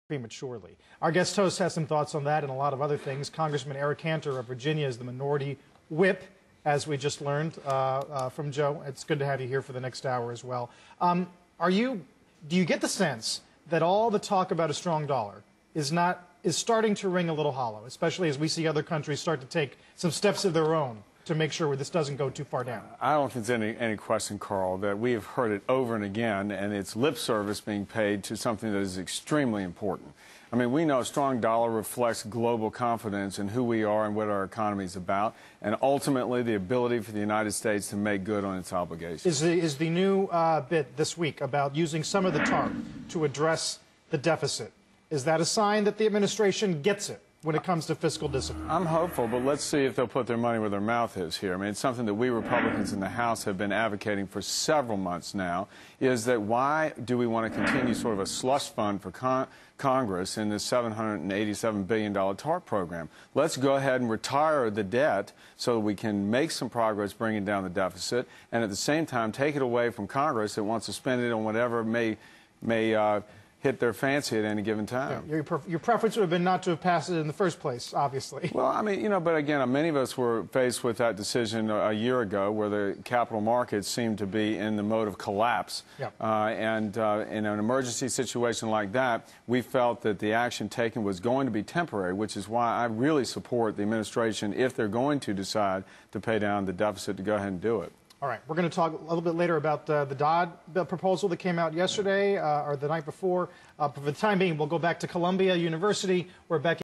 prematurely. Our guest host has some thoughts on that and a lot of other things. Congressman Eric Cantor of Virginia is the minority whip, as we just learned from Joe. It's good to have you here for the next hour as well. Do you get the sense that all the talk about a strong dollar is starting to ring a little hollow, especially as we see other countries start to take some steps of their own to make sure this doesn't go too far down? I don't think there's any question, Carl, that we have heard it over and again, and it's lip service being paid to something that is extremely important. I mean, we know a strong dollar reflects global confidence in who we are and what our economy is about, and ultimately the ability for the United States to make good on its obligations. Is the new bit this week about using some of the TARP to address the deficit, is that a sign that the administration gets it when it comes to fiscal discipline? I'm hopeful, but let's see if they'll put their money where their mouth is here. I mean, it's something that we Republicans in the House have been advocating for several months now, is that why do we want to continue sort of a slush fund for Congress in this $787 billion TARP program? Let's go ahead and retire the debt so that we can make some progress bringing down the deficit, and at the same time take it away from Congress that wants to spend it on whatever may hit their fancy at any given time. Yeah, your preference would have been not to have passed it in the first place, obviously. Well, I mean, but again, many of us were faced with that decision a year ago where the capital markets seemed to be in the mode of collapse. Yep. And in an emergency situation like that, we felt that the action taken was going to be temporary, which is why I really support the administration, if they're going to decide to pay down the deficit, to go ahead and do it. All right, we're going to talk a little bit later about the Dodd proposal that came out yesterday or the night before. For the time being, we'll go back to Columbia University, where Becky